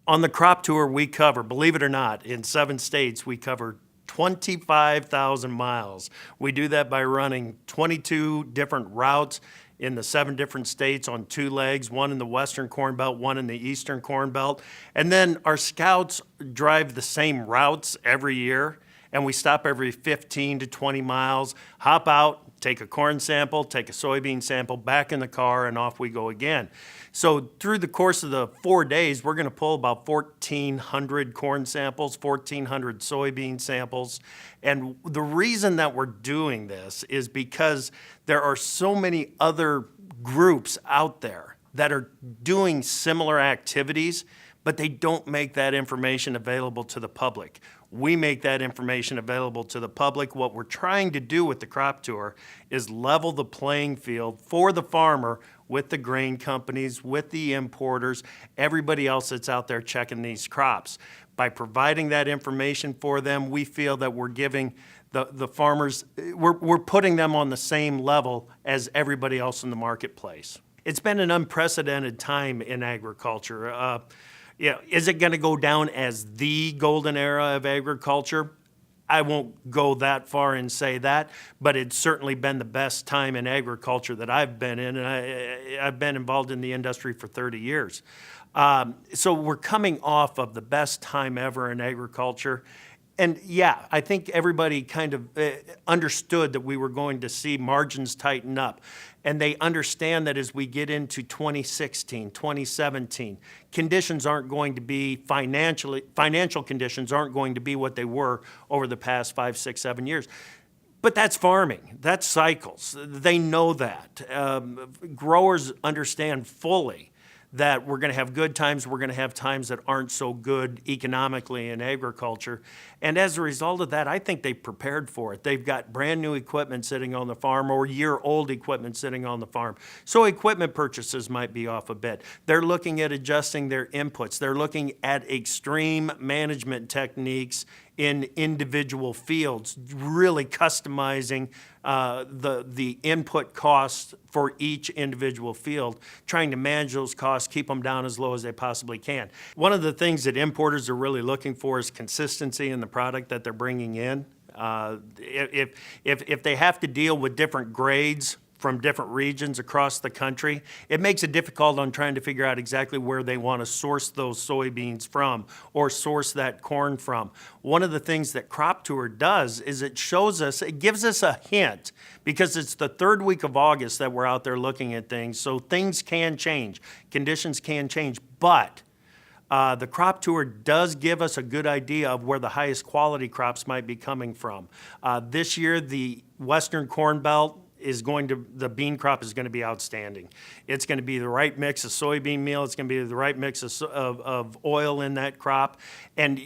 On the crop tour, we cover, believe it or not, in 7 states, we cover 25,000 miles. We do that by running 22 different routes in the 7 different states on 2 legs, one in the Western Corn Belt, one in the Eastern Corn Belt. And then our scouts drive the same routes every year, and we stop every 15 to 20 miles, hop out, take a corn sample, take a soybean sample, back in the car, and off we go again. So through the course of the 4 days, we're going to pull about 1,400 corn samples, 1,400 soybean samples. And the reason that we're doing this is because there are so many other groups out there that are doing similar activities, but they don't make that information available to the public. We make that information available to the public. What we're trying to do with the crop tour is level the playing field for the farmer with the grain companies, with the importers, everybody else that's out there checking these crops. By providing that information for them, we feel that we're giving the farmers, we're putting them on the same level as everybody else in the marketplace. It's been an unprecedented time in agriculture. Is it going to go down as the golden era of agriculture? I won't go that far and say that, but it's certainly been the best time in agriculture that I've been in, and I've been involved in the industry for 30 years. So we're coming off of the best time ever in agriculture. And yeah, I think everybody kind of understood that we were going to see margins tighten up. And they understand that as we get into 2016, 2017, conditions aren't going to be financial conditions aren't going to be what they were over the past 5, 6, 7 years. But that's farming, that's cycles. They know that. Growers understand fully that we're going to have good times, we're going to have times that aren't so good economically in agriculture. And as a result of that, I think they prepared for it. They've got brand new equipment sitting on the farm or year-old equipment sitting on the farm. So equipment purchases might be off a bit. They're looking at adjusting their inputs. They're looking at extreme management techniques in individual fields, really customizing the input costs for each individual field, trying to manage those costs, keep them down as low as they possibly can. One of the things that importers are really looking for is consistency in the product that they're bringing in. If they have to deal with different grades from different regions across the country, it makes it difficult on trying to figure out exactly where they want to source those soybeans from or source that corn from. One of the things that Crop Tour does is it gives us a hint, because it's the 3rd week of August that we're out there looking at things, so things can change, conditions can change, but the Crop Tour does give us a good idea of where the highest quality crops might be coming from. This year, the Western Corn Belt the bean crop is going to be outstanding. It's going to be the right mix of soybean meal. It's going to be the right mix of oil in that crop. And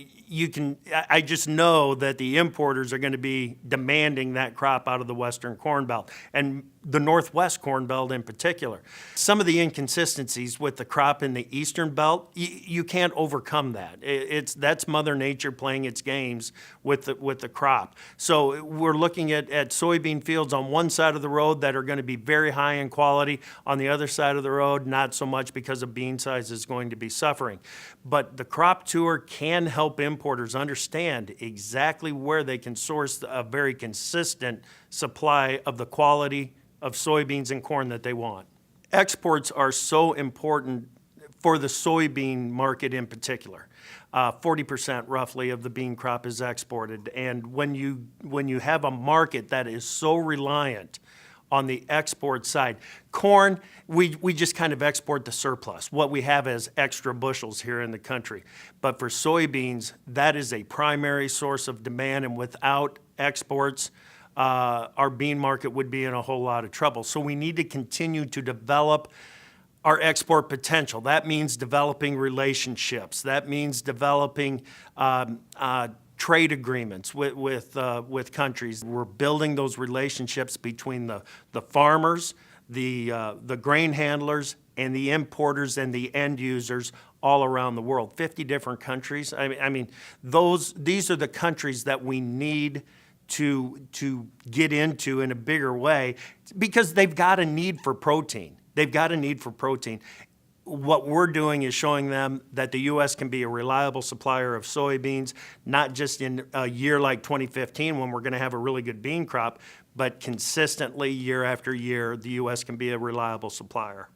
I just know that the importers are going to be demanding that crop out of the Western Corn Belt and the Northwest Corn Belt in particular. Some of the inconsistencies with the crop in the Eastern Belt, you can't overcome that. That's Mother Nature playing its games with the crop. So we're looking at soybean fields on one side of the road that are going to be very high in quality. On the other side of the road, not so much, because of bean size is going to be suffering. But the Crop Tour can help importers understand exactly where they can source a very consistent supply of the quality of soybeans and corn that they want. Exports are so important for the soybean market in particular. 40% roughly of the bean crop is exported. And when you have a market that is so reliant on the export side, corn, we just kind of export the surplus, what we have as extra bushels here in the country. But for soybeans, that is a primary source of demand, and without exports, our bean market would be in a whole lot of trouble. So we need to continue to develop our export potential. That means developing relationships. That means developing trade agreements with countries. We're building those relationships between the farmers, the grain handlers, and the importers and the end users all around the world. 50 different countries. I mean, these are the countries that we need to get into in a bigger way, because they've got a need for protein. They've got a need for protein. what we're doing is showing them that the U.S. can be a reliable supplier of soybeans, not just in a year like 2015 when we're going to have a really good bean crop, but consistently year after year, the U.S. can be a reliable supplier.